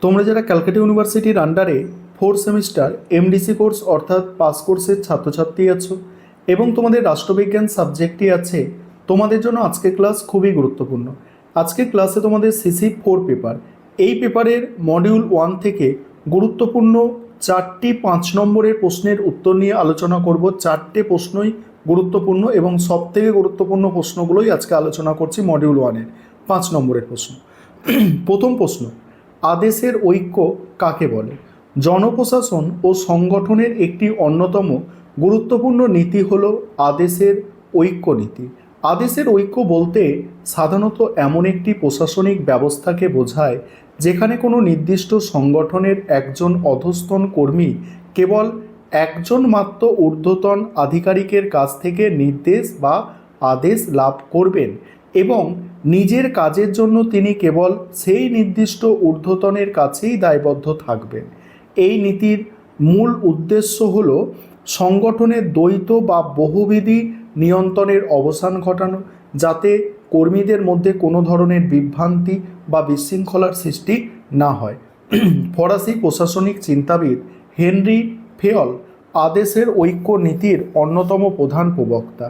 তোমরা যারা ক্যালকাটা ইউনিভার্সিটির আন্ডারে 4th সেমিস্টার এমডিসি কোর্স অর্থাৎ পাস কোর্সের ছাত্রছাত্রী আছো এবং তোমাদের রাষ্ট্রবিজ্ঞান সাবজেক্টই আছে, তোমাদের জন্য আজকের ক্লাস খুবই গুরুত্বপূর্ণ। আজকের ক্লাসে তোমাদের CC4 পেপার, এই পেপারের মডিউল 1 থেকে গুরুত্বপূর্ণ 4টি 5 নম্বরের প্রশ্নের উত্তর নিয়ে আলোচনা করব। 4টে প্রশ্নই গুরুত্বপূর্ণ এবং সবথেকে গুরুত্বপূর্ণ প্রশ্নগুলোই আজকে আলোচনা করছি মডিউল 1-এর 5 নম্বরের প্রশ্ন। প্রথম প্রশ্ন, আদেশের ঐক্য কাকে বলে? জনপ্রশাসন ও সংগঠনের একটি অন্যতম গুরুত্বপূর্ণ নীতি হল আদেশের ঐক্য নীতি। আদেশের ঐক্য বলতে সাধারণত এমন একটি প্রশাসনিক ব্যবস্থাকে বোঝায় যেখানে কোনো নির্দিষ্ট সংগঠনের একজন অধস্তন কর্মী কেবল একজন মাত্র ঊর্ধ্বতন আধিকারিকের কাছ থেকে নির্দেশ বা আদেশ লাভ করবেন এবং নিজের কাজের জন্য তিনি কেবল সেই নির্দিষ্ট ঊর্ধ্বতনের কাছেই দায়বদ্ধ থাকবেন। এই নীতির মূল উদ্দেশ্য হল সংগঠনের দ্বৈত বা বহুবিধি নিয়ন্ত্রণের অবসান ঘটানো, যাতে কর্মীদের মধ্যে কোনো ধরনের বিভ্রান্তি বা বিশৃঙ্খলার সৃষ্টি না হয়। ফরাসি প্রশাসনিক চিন্তাবিদ হেনরি ফেয়ল আদেশের ঐক্য নীতির অন্যতম প্রধান প্রবক্তা।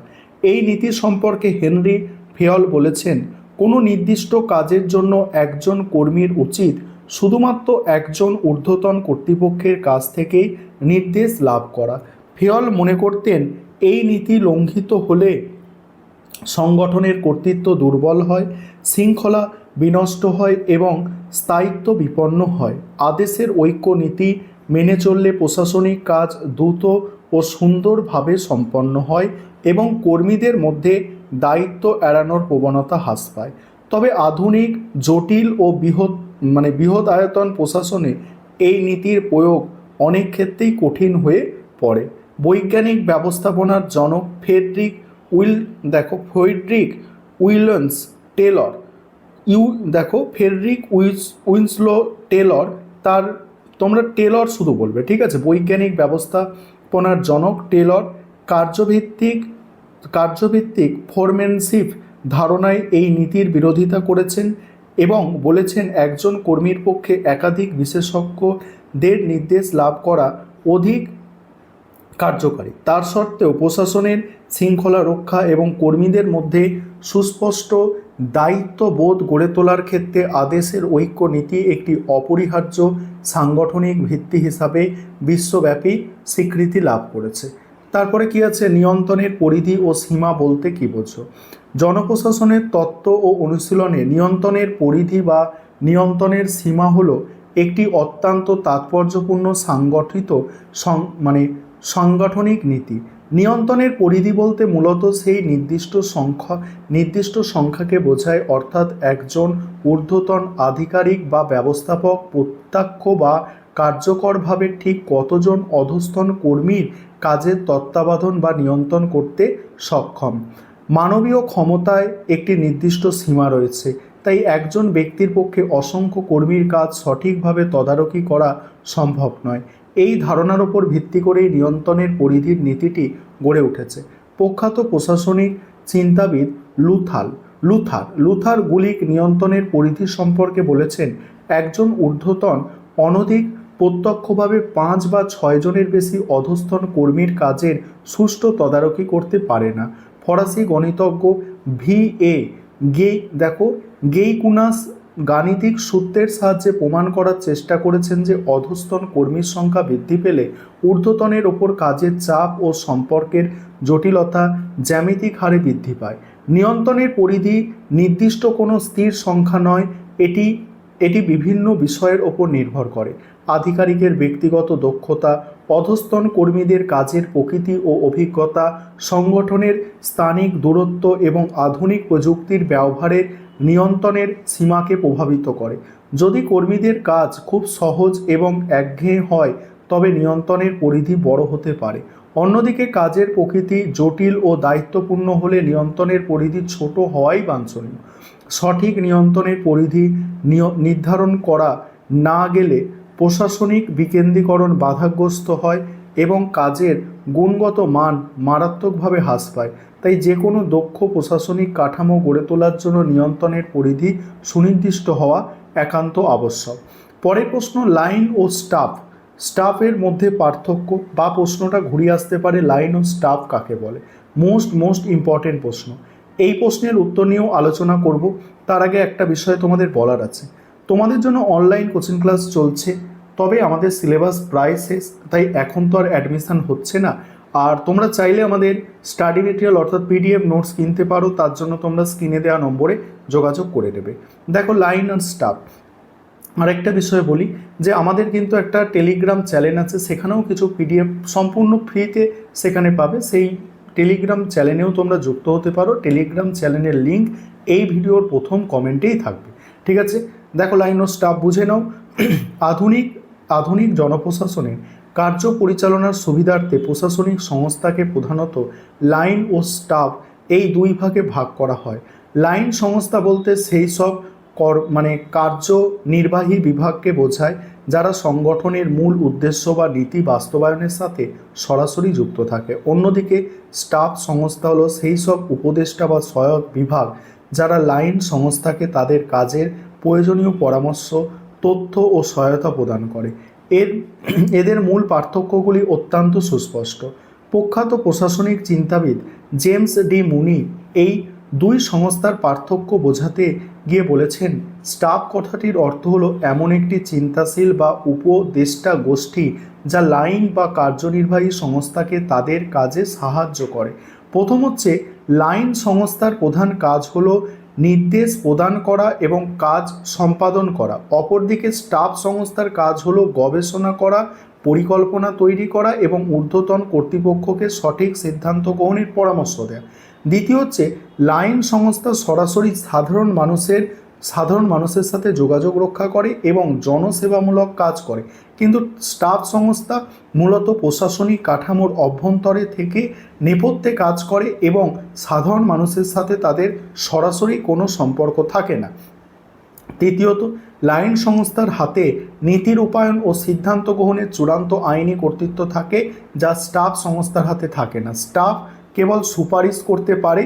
এই নীতি সম্পর্কে হেনরি ফেয়ল বলেছেন, কোনো নির্দিষ্ট কাজের জন্য একজন কর্মীর উচিত শুধুমাত্র একজন ঊর্ধ্বতন কর্তৃপক্ষের কাছ থেকেই নির্দেশ লাভ করা। ফেয়ল মনে করতেন এই নীতি লঙ্ঘিত হলে সংগঠনের কর্তৃত্ব দুর্বল হয়, শৃঙ্খলা বিনষ্ট হয় এবং স্থায়িত্ব বিপন্ন হয়। আদেশের ঐক্য নীতি মেনে চললে প্রশাসনিক কাজ দ্রুত ও সুন্দরভাবে সম্পন্ন হয় এবং কর্মীদের মধ্যে দায়িত্ব এড়ানোর প্রবণতা হ্রাস পায়। তবে আধুনিক জটিল ও বৃহৎ আয়তন প্রশাসনে এই নীতির প্রয়োগ অনেক ক্ষেত্রেই কঠিন হয়ে পড়ে। বৈজ্ঞানিক ব্যবস্থাপনার জনক Frederick Williams Taylor Frederick Winslow Taylor, তোমরা টেলর শুধু বলবে, ঠিক আছে? বৈজ্ঞানিক ব্যবস্থাপনার জনক টেলর কার্যভিত্তিক ফোরম্যানশিপ ধারণায় এই নীতির বিরোধিতা করেছেন এবং বলেছেন একজন কর্মীর পক্ষে একাধিক বিশেষজ্ঞদের নির্দেশ লাভ করা অধিক কার্যকারী। তার সত্ত্বেও প্রশাসনের শৃঙ্খলা রক্ষা এবং কর্মীদের মধ্যে সুস্পষ্ট দায়িত্ববোধ গড়ে তোলার ক্ষেত্রে আদেশের ঐক্য নীতি একটি অপরিহার্য সাংগঠনিক ভিত্তি হিসাবে বিশ্বব্যাপী স্বীকৃতি লাভ করেছে। তারপরে কি আছে, নিয়ন্ত্রণের পরিধি ও সীমা বলতে কি বোঝো? জনপ্রশাসনের তত্ত্ব ও অনুশীলনে নিয়ন্ত্রণের পরিধি বা নিয়ন্ত্রণের সীমা হলো একটি অত্যন্ত তাৎপর্যপূর্ণ সাংগঠনিক নীতি। নিয়ন্ত্রণের পরিধি বলতে মূলত সেই নির্দিষ্ট সংখ্যাকে বোঝায়, অর্থাৎ একজন ঊর্ধ্বতন আধিকারিক বা ব্যবস্থাপক প্রত্যক্ষ বা কার্যকরভাবে ঠিক কতজন অধস্তন কর্মীর কাজের তত্ত্বাবধান বা নিয়ন্ত্রণ করতে সক্ষম। মানবীয় ক্ষমতায় একটি নির্দিষ্ট সীমা রয়েছে, তাই একজন ব্যক্তির পক্ষে অসংখ্য কর্মীর কাজ সঠিকভাবে তদারকি করা সম্ভব নয়। এই ধারণার উপর ভিত্তি করেই নিয়ন্ত্রণের পরিধির নীতিটি গড়ে উঠেছে। প্রখ্যাত প্রশাসনিক চিন্তাবিদ লুথার গুলিক নিয়ন্ত্রণের পরিধি সম্পর্কে বলেছেন, একজন ঊর্ধ্বতন অনধিক প্রত্যক্ষভাবে 5 বা 6 জনের বেশি অধস্তন কর্মীর কাজের সুষ্ঠু তদারকি করতে পারে না। ফরাসি গণিতজ্ঞ গেইকুনাস গাণিতিক সূত্রের সাহায্যে প্রমাণ করার চেষ্টা করেছেন যে অধস্তন কর্মীর সংখ্যা বৃদ্ধি পেলে ঊর্ধ্বতনের ওপর কাজের চাপ ও সম্পর্কের জটিলতা জ্যামিতিক হারে বৃদ্ধি পায়। নিয়ন্ত্রণের পরিধি নির্দিষ্ট কোনো স্থির সংখ্যা নয়, এটি বিভিন্ন বিষয়ের ওপর নির্ভর করে। আধিকারিকের ব্যক্তিগত দক্ষতা, অধস্তন কর্মীদের কাজের প্রকৃতি ও অভিজ্ঞতা, সংগঠনের স্থানিক দূরত্ব এবং আধুনিক প্রযুক্তির ব্যবহারের নিয়ন্ত্রণের সীমাকে প্রভাবিত করে। যদি কর্মীদের কাজ খুব সহজ এবং একঘেয়ে হয় তবে নিয়ন্ত্রণের পরিধি বড় হতে পারে। অন্যদিকে কাজের প্রকৃতি জটিল ও দায়িত্বপূর্ণ হলে নিয়ন্ত্রণের পরিধি ছোট হওয়াই বাঞ্ছনীয়। সঠিক নিয়ন্ত্রণের পরিধি নির্ধারণ করা না গেলে প্রশাসনিক বিকেন্দ্রীকরণ বাধাগ্রস্ত হয় এবং কাজের গুণগত মান মারাত্মকভাবে হ্রাস পায়। তাই যে কোনো দক্ষ প্রশাসনিক কাঠামো গড়ে তোলার জন্য নিয়ন্ত্রণের পরিধি সুনির্দিষ্ট হওয়া একান্ত আবশ্যক। পরের প্রশ্ন, লাইন ও স্টাফ, স্টাফের মধ্যে পার্থক্য, বা প্রশ্নটা ঘুরিয়ে আসতে পারে লাইন ও স্টাফ কাকে বলে। মোস্ট ইম্পর্টেন্ট প্রশ্ন। এই প্রশ্নের উত্তর নিয়েও আলোচনা করব। তার আগে একটা বিষয় তোমাদের বলার আছে, তোমাদের জন্য অনলাইন কোচিং ক্লাস চলছে, তবে আমাদের সিলেবাস প্রায় শেষ, তাই এখন তো আর অ্যাডমিশান হচ্ছে না। আর তোমরা চাইলে আমাদের স্টাডি মেটেরিয়াল অর্থাৎ পিডিএফ নোটস কিনতে পারো, তার জন্য তোমরা স্ক্রিনে দেওয়া নম্বরে যোগাযোগ করে দেবে। দেখো, লাইন আর স্টাফ। আর একটা বিষয় বলি যে আমাদের কিন্তু একটা টেলিগ্রাম চ্যানেল আছে, সেখানেও কিছু পিডিএফ সম্পূর্ণ ফ্রিতে সেখানে পাবে। সেই টেলিগ্রাম চ্যানেলেও তোমরা যুক্ত হতে পারো। টেলিগ্রাম চ্যানেলের লিঙ্ক এই ভিডিওর প্রথম কমেন্টেই থাকবে। ঠিক আছে, দেখো লাইন ও স্টাফ বুঝে নাও। আধুনিক জনপ্রশাসনের কার্য পরিচালনার সুবিধার্থে প্রশাসনিক সংস্থাকে প্রধানত লাইন ও স্টাফ এই দুই ভাগে ভাগ করা হয়। লাইন সংস্থা বলতে সেই সব কার্যনির্বাহী বিভাগকে বোঝায় যারা সংগঠনের মূল উদ্দেশ্য বা নীতি বাস্তবায়নের সাথে সরাসরি যুক্ত থাকে। অন্যদিকে স্টাফ সংস্থা হলো সেই সব উপদেষ্টা বা সহায়ক বিভাগ যারা লাইন সংস্থাকে তাদের কাজের প্রয়োজনীয় পরামর্শ, তথ্য ও সহায়তা প্রদান করে। এদের মূল পার্থক্যগুলি অত্যন্ত সুস্পষ্ট। প্রখ্যাত প্রশাসনিক চিন্তাবিদ জেমস ডি মুনি এই দুই সংস্থার পার্থক্য বোঝাতে গিয়ে বলেছেন, স্টাফ কথাটির অর্থ হলো এমন একটি চিন্তাশীল বা উপদেষ্টা গোষ্ঠী যা লাইন বা কার্যনির্বাহী সংস্থাকে তাদের কাজে সাহায্য করে। প্রথম হচ্ছে, লাইন সংস্থার প্রধান কাজ হলো নির্দেশ প্রদান করা এবং কাজ সম্পাদন করা। অপরদিকে স্টাফ সংস্থার কাজ হলো গবেষণা করা, পরিকল্পনা তৈরি করা এবং ঊর্ধ্বতন কর্তৃপক্ষকে সঠিক সিদ্ধান্ত গ্রহণের পরামর্শ দেওয়া। দ্বিতীয় হচ্ছে, লাইন সংস্থা সরাসরি সাধারণ মানুষের সাথে যোগাযোগ রক্ষা করে এবং জনসেবামূলক কাজ করে, কিন্তু স্টাফ সংস্থা মূলত প্রশাসনিক কাঠামোর অভ্যন্তরে থেকে নেপথ্যে কাজ করে এবং সাধারণ মানুষের সাথে তাদের সরাসরি কোনো সম্পর্ক থাকে না। তৃতীয়ত, লাইন সংস্থার হাতে নীতি রূপায়ণ ও সিদ্ধান্ত গ্রহণের চূড়ান্ত আইনি কর্তৃত্ব থাকে, যা স্টাফ সংস্থার হাতে থাকে না। স্টাফ কেবল সুপারিশ করতে পারে,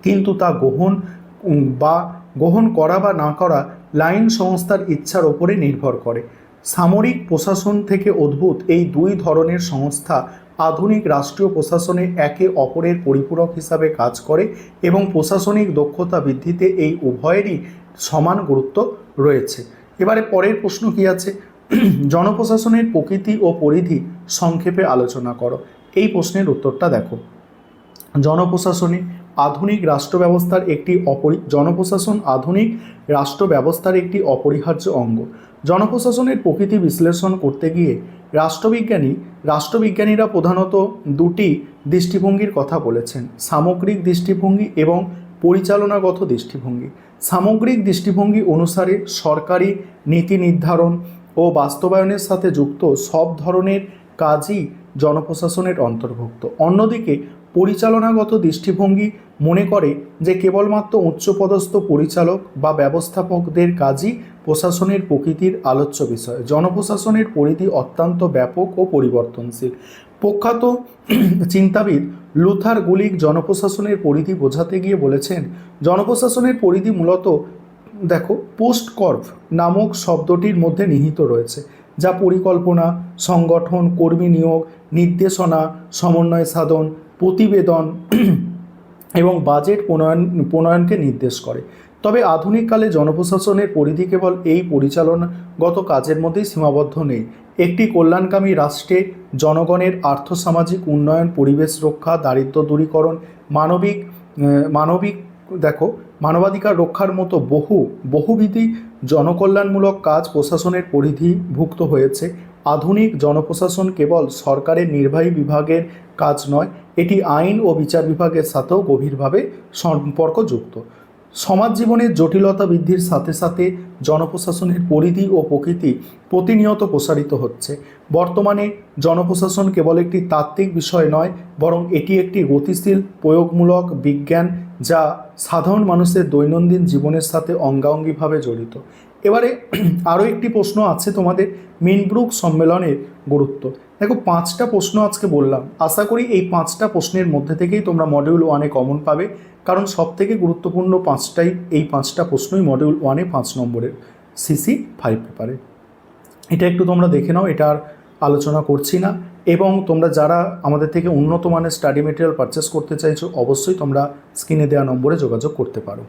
কিন্তু তা গ্রহণ করা বা না করা লাইন সংস্থার ইচ্ছার ওপরে নির্ভর করে। সামরিক প্রশাসন থেকে উদ্ভূত এই দুই ধরনের সংস্থা আধুনিক রাষ্ট্রীয় প্রশাসনে একে অপরের পরিপূরক হিসাবে কাজ করে এবং প্রশাসনিক দক্ষতা বৃদ্ধিতে এই উভয়েরই সমান গুরুত্ব রয়েছে। এবারে পরের প্রশ্ন কি আছে, জনপ্রশাসনের প্রকৃতি ও পরিধি সংক্ষেপে আলোচনা করো। এই প্রশ্নের উত্তরটা দেখো। জনপ্রশাসন আধুনিক রাষ্ট্র ব্যবস্থার একটি অপরিহার্য অঙ্গ। জনপ্রশাসনের প্রকৃতি বিশ্লেষণ করতে গিয়ে রাষ্ট্রবিজ্ঞানীরা প্রধানত দুটি দৃষ্টিভঙ্গির কথা বলেছেন, সামগ্রিক দৃষ্টিভঙ্গি এবং পরিচালনাগত দৃষ্টিভঙ্গি। সামগ্রিক দৃষ্টিভঙ্গি অনুসারে সরকারি নীতি নির্ধারণ ও বাস্তবায়নের সাথে যুক্ত সব ধরনের কাজই জনপ্রশাসনের অন্তর্ভুক্ত। অন্যদিকে পরিচালনাগত দৃষ্টিভঙ্গি মনে করে যে কেবলমাত্র উচ্চপদস্থ পরিচালক বা ব্যবস্থাপকদের কাজই প্রশাসনের প্রকৃতির আলোচ্য বিষয়। জনপ্রশাসনের পরিধি অত্যন্ত ব্যাপক ও পরিবর্তনশীল। প্রখ্যাত চিন্তাবিদ লুথার গুলিক জনপ্রশাসনের পরিধি বোঝাতে গিয়ে বলেছেন, জনপ্রশাসনের পরিধি মূলত পোস্ট কর্ভ নামক শব্দটির মধ্যে নিহিত রয়েছে, যা পরিকল্পনা, সংগঠন, কর্মী নিয়োগ, নির্দেশনা, সমন্বয় সাধন, প্রতিবেদন এবং বাজেট প্রণয়নকে নির্দেশ করে। তবে আধুনিককালে জনপ্রশাসনের পরিধি কেবল এই পরিচালনাগত কাজের মধ্যেই সীমাবদ্ধ নেই। একটি কল্যাণকামী রাষ্ট্রে জনগণের আর্থসামাজিক উন্নয়ন, পরিবেশ রক্ষা, দারিদ্র্য দূরীকরণ, মানবাধিকার রক্ষার মতো বহুবিধি জনকল্যাণমূলক কাজ প্রশাসনের পরিধিভুক্ত হয়েছে। আধুনিক জনপ্রশাসন কেবল সরকারের নির্বাহী বিভাগের কাজ নয়, এটি আইন ও বিচার বিভাগের সাথেও গভীরভাবে সম্পর্কযুক্ত। সমাজ জীবনের জটিলতা বৃদ্ধির সাথে সাথে জনপ্রশাসনের পরিধি ও প্রকৃতি প্রতিনিয়ত প্রসারিত হচ্ছে। বর্তমানে জনপ্রশাসন কেবল একটি তাত্ত্বিক বিষয় নয়, বরং এটি একটি গতিশীল প্রয়োগমূলক বিজ্ঞান যা সাধারণ মানুষের দৈনন্দিন জীবনের সাথে অঙ্গাঙ্গিভাবে জড়িত। এবারে আরও একটি প্রশ্ন আছে তোমাদের, মিনব্রুক সম্মেলনের গুরুত্ব। দেখো, 5টা প্রশ্ন আজকে বললাম, আশা করি এই 5টা প্রশ্নের মধ্যে থেকেই তোমরা মডিউল 1-এ কমন পাবে, কারণ সবথেকে গুরুত্বপূর্ণ এই 5টা প্রশ্নই মডিউল 1-এ 5 নম্বরের। সিসি 5 পেপারে। এটা একটু তোমরা দেখে নাও, এটা আর আলোচনা করছি না। এবং তোমরা যারা আমাদের থেকে উন্নত মানের স্টাডি মেটেরিয়াল পারচেস করতে চাইছো, অবশ্যই তোমরা স্ক্রিনে দেওয়া নম্বরে যোগাযোগ করতে পারো।